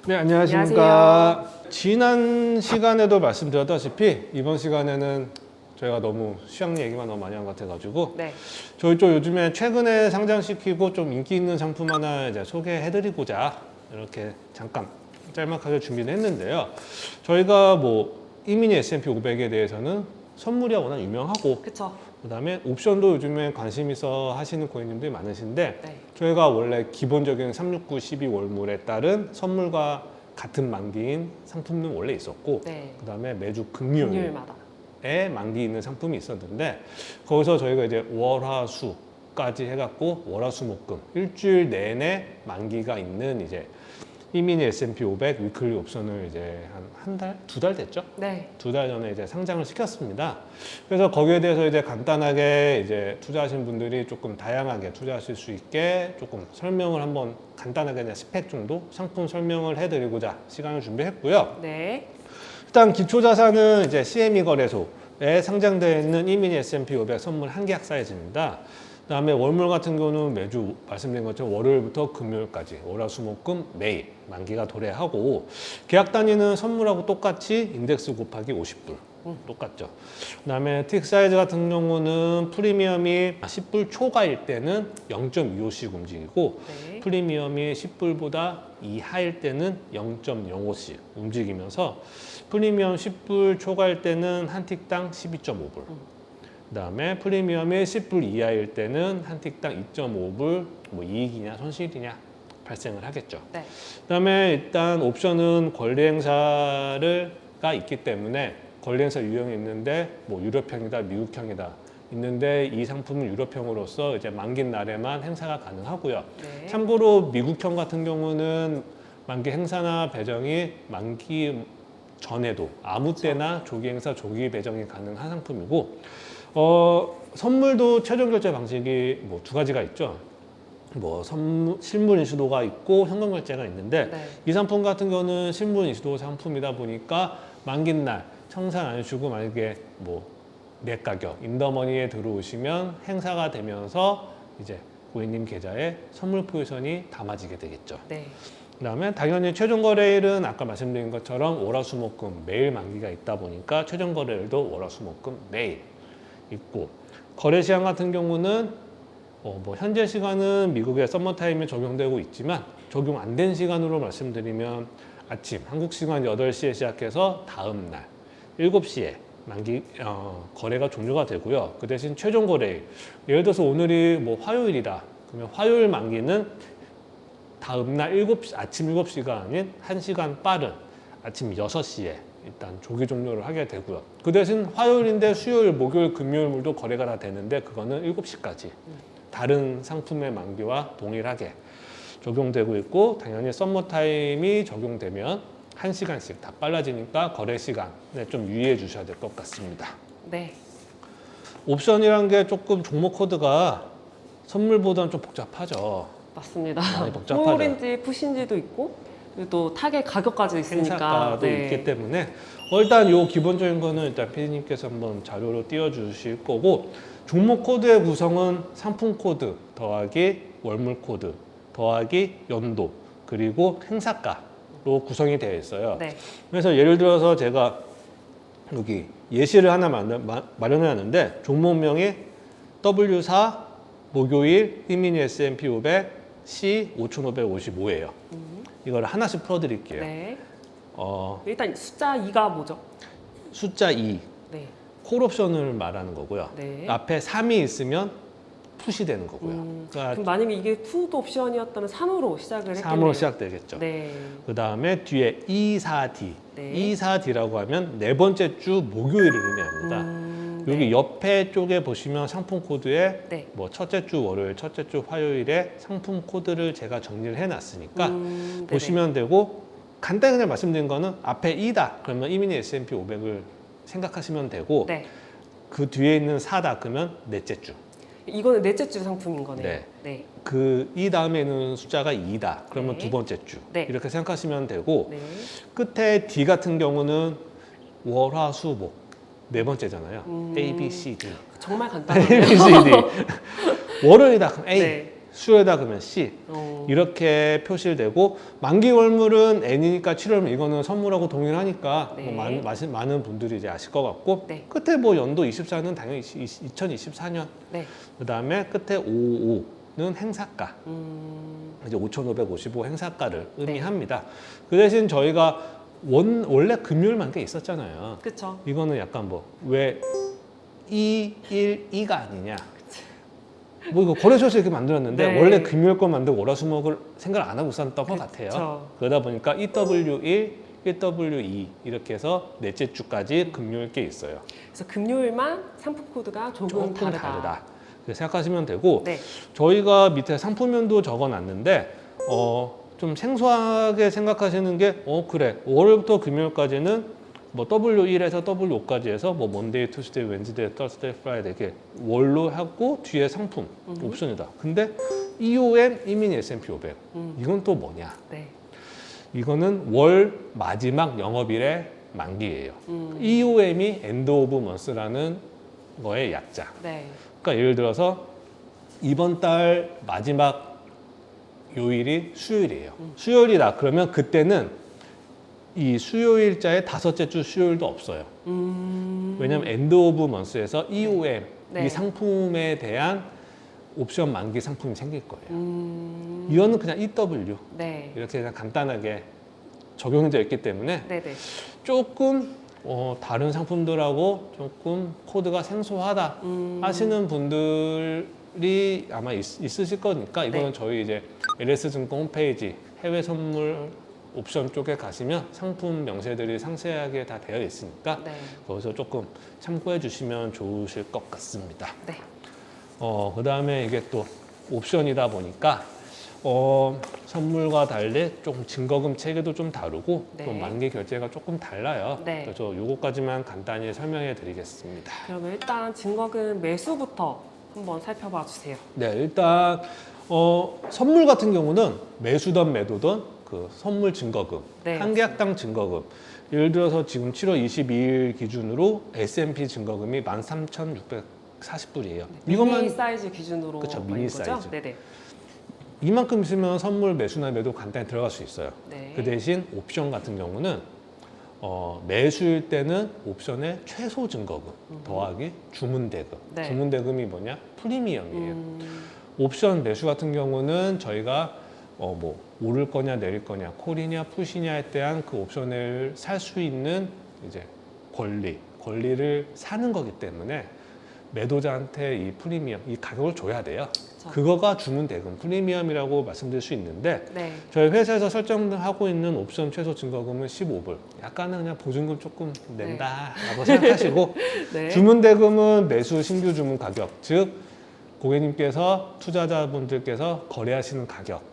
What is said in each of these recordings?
네, 안녕하십니까. 지난 시간에도 말씀드렸다시피 이번 시간에는 저희가 너무 시황 얘기만 너무 많이 한 것 같아가지고 네. 저희 쪽 요즘에 최근에 상장시키고 좀 인기 있는 상품 하나 이제 소개해드리고자 이렇게 잠깐 짤막하게 준비를 했는데요. 저희가 뭐 이미니 S&P 500에 대해서는 선물이 워낙 유명하고 그쵸. 그다음에 옵션도 요즘에 관심 있어 하시는 고객님들이 많으신데 네. 저희가 원래 기본적인 369 12 월물에 따른 선물과 같은 만기인 상품은 원래 있었고 네. 그다음에 매주 금요일에 금요일마다. 만기 있는 상품이 있었는데 거기서 저희가 이제 월화수까지 해갖고 월화수목금 일주일 내내 만기가 있는 이제 이미니 S&P 500 위클리 옵션을 이제 한 달, 두 달 됐죠? 네. 두 달 전에 이제 상장을 시켰습니다. 그래서 거기에 대해서 이제 간단하게 이제 투자하신 분들이 조금 다양하게 투자하실 수 있게 조금 설명을 한번 간단하게 그냥 스펙 정도 상품 설명을 해드리고자 시간을 준비했고요. 네. 일단 기초자산은 이제 CME 거래소에 상장되어 있는 이미니 S&P 500 선물 한계약 사이즈입니다. 그다음에 월물 같은 경우는 매주 말씀드린 것처럼 월요일부터 금요일까지 월화수목금 매일 만기가 도래하고 계약 단위는 선물하고 똑같이 인덱스 곱하기 50불 똑같죠. 그다음에 틱 사이즈 같은 경우는 프리미엄이 10불 초과일 때는 0.25씩 움직이고 네. 프리미엄이 10불보다 이하일 때는 0.05씩 움직이면서 프리미엄 10불 초과일 때는 한 틱당 12.5불 그다음에 프리미엄이 10불 이하일 때는 한 틱당 2.5불 뭐 이익이냐 손실이냐 발생을 하겠죠. 네. 그다음에 일단 옵션은 권리행사가 있기 때문에 권리행사 유형이 있는데 뭐 유럽형이다 미국형이다 있는데 이 상품은 유럽형으로서 이제 만기 날에만 행사가 가능하고요. 네. 참고로 미국형 같은 경우는 만기 행사나 배정이 만기 전에도 아무 때나 조기 행사 조기 배정이 가능한 상품이고 선물도 최종 결제 방식이 뭐 두 가지가 있죠. 뭐 실물 인수도가 있고 현금 결제가 있는데 네. 이 상품 같은 경우는 실물 인수도 상품이다 보니까 만기 날 청산 안 해주고 만약에 뭐 내 가격 인더머니에 들어오시면 행사가 되면서 이제 고객님 계좌에 선물 포지션이 담아지게 되겠죠. 네. 그다음에 당연히 최종 거래일은 아까 말씀드린 것처럼 월화수목금 매일 만기가 있다 보니까 최종 거래일도 월화수목금 매일 있고 거래 시간 같은 경우는 뭐 현재 시간은 미국의 서머타임에 적용되고 있지만 적용 안 된 시간으로 말씀드리면 아침 한국 시간 8시에 시작해서 다음 날 7시에 만기 거래가 종료가 되고요. 그 대신 최종 거래일 예를 들어서 오늘이 뭐 화요일이다. 그러면 화요일 만기는 다음 날 아침 7시가 아닌 1시간 빠른 아침 6시에 일단 조기 종료를 하게 되고요. 그 대신 화요일인데 수요일, 목요일, 금요일도 거래가 다 되는데 그거는 7시까지 다른 상품의 만기와 동일하게 적용되고 있고 당연히 썸머타임이 적용되면 1시간씩 다 빨라지니까 거래 시간에 좀 유의해 주셔야 될 것 같습니다. 네. 옵션이란 게 조금 종목 코드가 선물보다는 좀 복잡하죠. 맞습니다. 많이 복잡하죠. 홀인지 푸신지도 있고 그리고 또 타겟 가격까지 있으니까. 행사가도 네. 있기 때문에 일단 요 기본적인 거는 일단 피디님께서 한번 자료로 띄워주실 거고 종목 코드의 구성은 상품 코드 더하기 월물 코드 더하기 연도 그리고 행사가로 구성이 되어 있어요. 네. 그래서 예를 들어서 제가 여기 예시를 하나 마련해 놨는데 종목명이 W4 목요일 이미니 S&P 500 C 5555예요. 이걸 하나씩 풀어드릴게요. 네. 일단 일단 숫자 2가 뭐죠? 숫자 2, 네. 콜옵션을 말하는 거고요. 네. 앞에 3이 있으면 푸시 되는 거고요. 그럼 그러니까 만약에 이게 푸드 옵션이었다면 3으로 시작을 했겠네요. 3으로 시작되겠죠. 네. 그 다음에 뒤에 2, 4D. 네. 2, 4D라고 하면 네 번째 주 목요일을 의미합니다. 여기 네. 옆에 쪽에 보시면 상품 코드에 네. 뭐 첫째 주 월요일, 첫째 주 화요일에 상품 코드를 제가 정리를 해놨으니까 네네. 보시면 되고 간단히 그냥 말씀드린 거는 앞에 2다 그러면 이미니 S&P 500을 생각하시면 되고 네. 그 뒤에 있는 4다 그러면 넷째 주. 이거는 넷째 주 상품인 거네요. 네. 네. 그 이 다음에 있는 숫자가 2다 그러면 네. 두 번째 주. 네. 이렇게 생각하시면 되고 네. 끝에 D 같은 경우는 월화수목 네 번째잖아요. A, B, C, D. 정말 간단하네요. A, B, C, D. 월요일이다 그럼 A. 네. 수요일에다 그러면 C 이렇게 표시를 되고 만기 월물은 N이니까 7월물 이거는 선물하고 동일하니까 네. 뭐 많은 분들이 이제 아실 것 같고 네. 끝에 뭐 연도 24는 당연히 2024년 네. 그 다음에 끝에 555는 행사가 이제 5,555 행사가를 의미합니다. 그 대신 저희가 원래 금요일만 게 있었잖아요. 그쵸. 이거는 약간 뭐 왜 2, 1, 2가 아니냐. 뭐 이거 거래소에서 이렇게 만들었는데 네. 원래 금요일 거 만들고 월화수목을 생각 안 하고 있었던 것 같아요. 그쵸. 그러다 보니까 EW1, EW2 이렇게 해서 넷째 주까지 금요일 게 있어요. 그래서 금요일만 상품 코드가 조금 다르다. 그렇게 생각하시면 되고 네. 저희가 밑에 상품명도 적어놨는데 좀 생소하게 생각하시는 게 그래 월요일부터 금요일까지는 뭐 W1에서 W5까지 해서 뭐 먼데이, 투스데이, 웬즈데이, 터스데이, 프라이데이 이렇게 월로 하고 뒤에 상품 옵션이다. 근데 EOM, 이미니 S&P 500 이건 또 뭐냐? 네. 이거는 월 마지막 영업일의 만기예요. EOM이 End of Month라는 거의 약자. 네. 그러니까 예를 들어서 이번 달 마지막 요일이 수요일이에요. 수요일이다. 그러면 그때는 이 수요일자의 다섯째 주 수요일도 없어요. 왜냐하면 엔드 오브 먼스에서 EOM 네. 이 상품에 대한 옵션 만기 상품이 생길 거예요. 이거는 그냥 EW 네. 이렇게 그냥 간단하게 적용되어 있기 때문에 네네. 조금 다른 상품들하고 조금 코드가 생소하다 하시는 분들이 아마 있으실 거니까 이거는 네. 저희 이제 LS증권 홈페이지 해외 선물 옵션 쪽에 가시면 상품 명세들이 상세하게 다 되어 있으니까 네. 거기서 조금 참고해 주시면 좋으실 것 같습니다. 네. 그 다음에 이게 또 옵션이다 보니까 선물과 달리 조금 증거금 체계도 좀 다르고 네. 또 만기 결제가 조금 달라요. 네. 그래서 요거까지만 간단히 설명해 드리겠습니다. 그러면 일단 증거금 매수부터 한번 살펴봐 주세요. 네, 일단 선물 같은 경우는 매수든 매도든 그 선물 증거금, 네, 한 계약당 증거금. 예를 들어서 지금 7월 22일 기준으로 S&P 증거금이 13,640불이에요. 미니 사이즈 기준으로 그쵸, 보인 미니 거죠? 사이즈. 네네. 이만큼 있으면 선물 매수나 매도 간단히 들어갈 수 있어요. 네. 그 대신 옵션 같은 경우는 매수일 때는 옵션의 최소 증거금 더하기 주문 대금. 네. 주문 대금이 뭐냐? 프리미엄이에요. 옵션 매수 같은 경우는 저희가 뭐 오를 거냐 내릴 거냐, 콜이냐 푸시냐에 대한 그 옵션을 살 수 있는 이제 권리를 사는 거기 때문에 매도자한테 이 프리미엄, 이 가격을 줘야 돼요. 그쵸. 그거가 주문 대금, 프리미엄이라고 말씀드릴 수 있는데 네. 저희 회사에서 설정하고 있는 옵션 최소 증거금은 15불. 약간은 그냥 보증금 조금 낸다라고 생각하시고 네. 주문 대금은 매수 신규 주문 가격, 즉 고객님께서 투자자분들께서 거래하시는 가격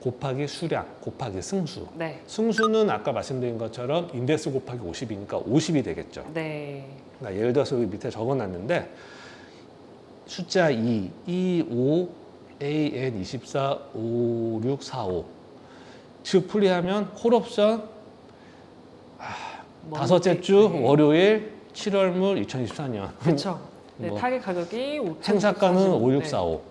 곱하기 수량 곱하기 승수. 네. 승수는 아까 말씀드린 것처럼 인덱스 곱하기 50이니까 50이 되겠죠. 네. 그러니까 예를 들어서 여기 밑에 적어놨는데 숫자 2, 5, AN 24, 5, 6, 4, 5. 즉 풀이하면 콜옵션 다섯째 주 네. 월요일 7월물 2024년. 그렇죠. 네, 뭐 타겟 가격이 5,000. 행사가는 5645.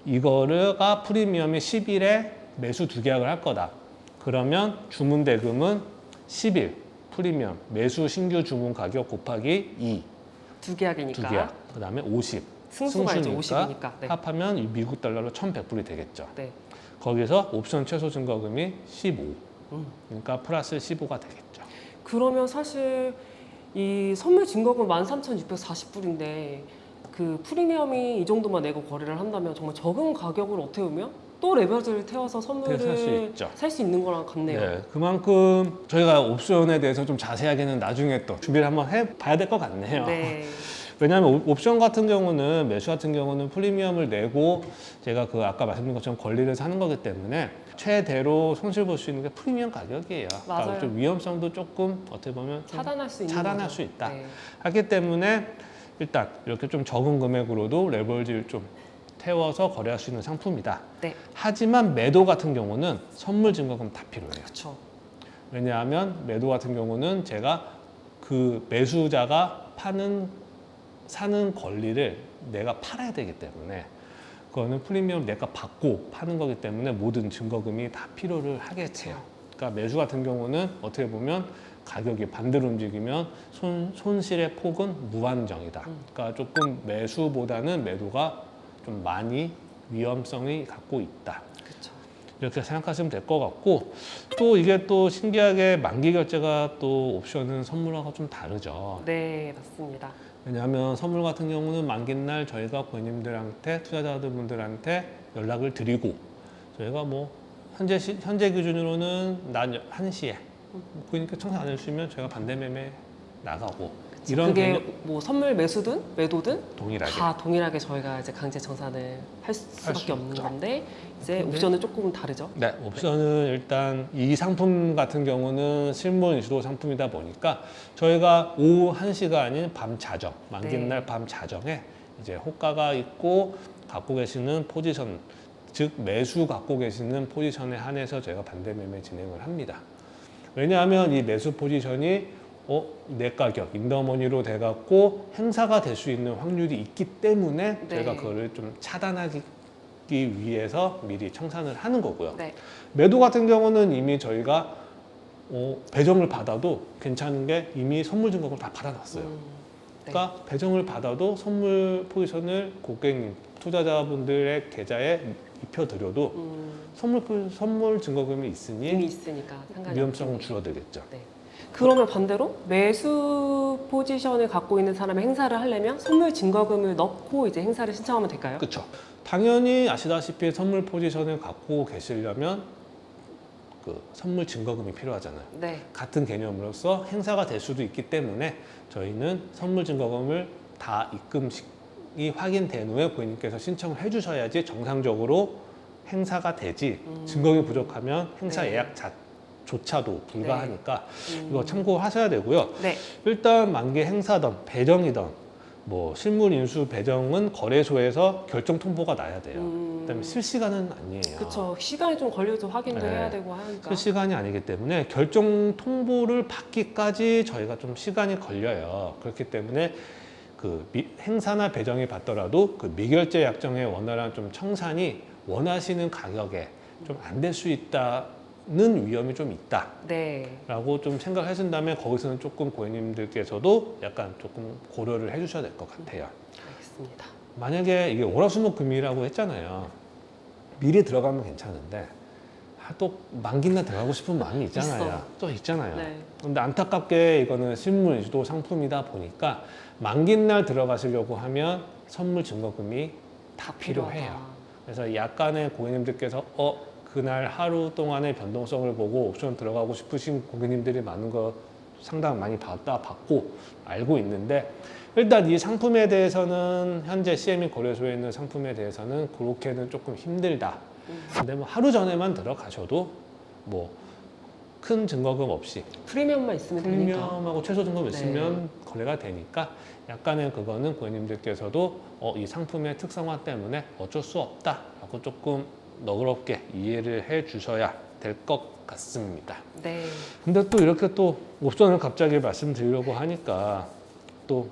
이거가 프리미엄이 10일에 매수 두 계약을 할 거다. 그러면 주문 대금은 10일 프리미엄 매수 신규 주문 가격 곱하기 2. 두 계약이니까. 두 계약. 그다음에 50. 승수가 이제 50이니까. 네. 합하면 미국 달러로 1,100불이 되겠죠. 네. 거기서 옵션 최소 증거금이 15. 그러니까 플러스 15가 되겠죠. 그러면 사실 이 선물 증거금 13,640불인데 그 프리미엄이 이 정도만 내고 거래를 한다면 정말 적은 가격으로 어떻게 보면 또 레버리지를 태워서 선물을 살 수 있죠. 살 수 있는 거랑 같네요. 네, 그만큼 저희가 옵션에 대해서 좀 자세하게는 나중에 또 준비를 한번 해봐야 될 것 같네요. 네. 왜냐하면 옵션 같은 경우는 매수 같은 경우는 프리미엄을 내고 제가 그 아까 말씀드린 것처럼 권리를 사는 거기 때문에 최대로 손실 볼 수 있는 게 프리미엄 가격이에요. 맞아요. 그러니까 좀 위험성도 조금 어떻게 보면 좀 차단할 수 있는 차단할 거죠. 수 있다. 네. 하기 때문에 일단 이렇게 좀 적은 금액으로도 레버리지를 좀 태워서 거래할 수 있는 상품이다. 네. 하지만 매도 같은 경우는 선물 증거금 다 필요해요. 그렇죠. 왜냐하면 매도 같은 경우는 제가 그 매수자가 사는 권리를 내가 팔아야 되기 때문에 그거는 프리미엄 내가 받고 파는 거기 때문에 모든 증거금이 다 필요를 하게 돼요. 그러니까 매수 같은 경우는 어떻게 보면 가격이 반대로 움직이면 손실의 폭은 무한정이다. 그러니까 조금 매수보다는 매도가 좀 많이 위험성이 갖고 있다. 그렇죠. 이렇게 생각하시면 될 것 같고, 또 이게 또 신기하게 만기 결제가 또 옵션은 선물하고 좀 다르죠. 네, 맞습니다. 왜냐하면 선물 같은 경우는 만기날 저희가 고객님들한테, 투자자분들한테 연락을 드리고, 저희가 뭐 현재 기준으로는 낮 1시에 그러니까 청산 안 해주시면 저희가 반대 매매 나가고, 이런 그게 개념 뭐 선물 매수든 매도든 동일하게 다 동일하게 저희가 이제 강제 정산을 할 수 수밖에 없는 있죠. 건데 이제 근데- 옵션은 조금 다르죠. 네, 옵션은 일단 이 상품 같은 경우는 실물 인수도 상품이다 보니까 저희가 오후 1시가 아닌 밤 자정, 만기날 네. 밤 자정에 이제 호가가 있고 갖고 계시는 포지션, 즉 매수 갖고 계시는 포지션에 한해서 저희가 반대 매매 진행을 합니다. 왜냐하면 이 매수 포지션이 내 가격, 인더머니로 돼갖고 행사가 될 수 있는 확률이 있기 때문에 네. 저희가 그거를 좀 차단하기 위해서 미리 청산을 하는 거고요. 네. 매도 같은 경우는 이미 저희가 배정을 받아도 괜찮은 게 이미 선물 증거를 다 받아놨어요. 네. 그러니까 배정을 받아도 선물 포지션을 고객님, 투자자분들의 계좌에 입혀드려도 선물 증거금이 있으니 이미 있으니까 상관이 위험성은 없겠네요. 줄어들겠죠. 네. 그러면 반대로 매수 포지션을 갖고 있는 사람이 행사를 하려면 선물 증거금을 넣고 이제 행사를 신청하면 될까요? 그렇죠. 당연히 아시다시피 선물 포지션을 갖고 계시려면 그 선물 증거금이 필요하잖아요. 네. 같은 개념으로서 행사가 될 수도 있기 때문에 저희는 선물 증거금을 다 입금이 확인된 후에 고객님께서 신청을 해주셔야지 정상적으로 행사가 되지, 증거금이 부족하면 행사 네. 예약조차도 불가하니까 이거 네. 참고하셔야 되고요. 네. 일단 만기 행사든 배정이든 뭐 실물 인수 배정은 거래소에서 결정 통보가 나야 돼요. 그다음에 실시간은 아니에요. 그렇죠. 시간이 좀 걸려서 확인도 네. 해야 되고 하니까. 실시간이 아니기 때문에 결정 통보를 받기까지 저희가 좀 시간이 걸려요. 그렇기 때문에 그 행사나 배정이 받더라도 그 미결제 약정의 원활한 좀 청산이 원하시는 가격에 좀 안 될 수 있다는 위험이 좀 있다. 네. 라고 좀 생각하신다면 거기서는 조금 고객님들께서도 약간 조금 고려를 해주셔야 될 것 같아요. 알겠습니다. 만약에 이게 월화수목금이라고 했잖아요. 미리 들어가면 괜찮은데 또 만기날 들어가고 싶은 마음이 있잖아요. 있어. 또 있잖아요. 네. 근데 안타깝게 이거는 실물 인수도 상품이다 보니까 만기날 들어가시려고 하면 선물 증거금이 다 필요해요. 필요하다. 그래서 약간의 고객님들께서 그날 하루 동안의 변동성을 보고 옵션 들어가고 싶으신 고객님들이 많은 거 상당 많이 받고 알고 있는데, 일단 이 상품에 대해서는 현재 CME 거래소에 있는 상품에 대해서는 그렇게는 조금 힘들다. 근데 뭐 하루 전에만 들어가셔도 뭐 큰 증거금 없이 프리미엄만 있으면 되니까. 프리미엄하고 최소 증거금 네. 있으면 거래가 되니까 약간의 그거는 고객님들께서도 이 상품의 특성화 때문에 어쩔 수 없다라고 조금 너그럽게 이해를 해 주셔야 될 것 같습니다. 네. 근데 또 이렇게 또 옵션을 갑자기 말씀드리려고 하니까 또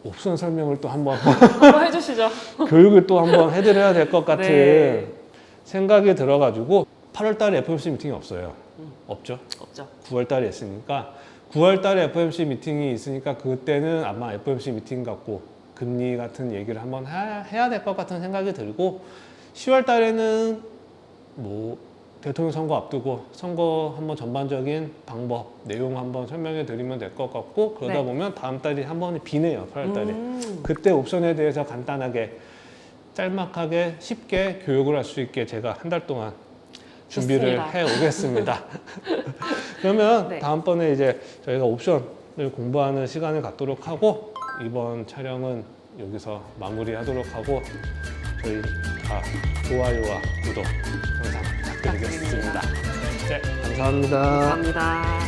옵션 설명을 또 한번 한번 해주시죠. 교육을 또 한번 해드려야 될 것 같은 네. 생각이 들어가지고 8월 달에 FOMC 미팅이 없어요. 없죠? 없죠. 9월 달에 있으니까 9월 달에 FOMC 미팅이 있으니까 그때는 아마 FOMC 미팅 갖고 금리 같은 얘기를 한번 해야 될 것 같은 생각이 들고, 10월 달에는 뭐 대통령 선거 앞두고 선거 한번 전반적인 방법 내용 한번 설명해 드리면 될 것 같고, 그러다 네. 보면 다음 달이 한 번이 비네요. 8월 달에. 그때 옵션에 대해서 간단하게 짤막하게 쉽게 교육을 할 수 있게 제가 한 달 동안 준비를 좋습니다. 해 오겠습니다. 그러면 네. 다음번에 이제 저희가 옵션을 공부하는 시간을 갖도록 하고, 이번 촬영은 여기서 마무리하도록 하고, 저희 다 좋아요와 구독 항상 부탁드리겠습니다. 네, 감사합니다. 감사합니다.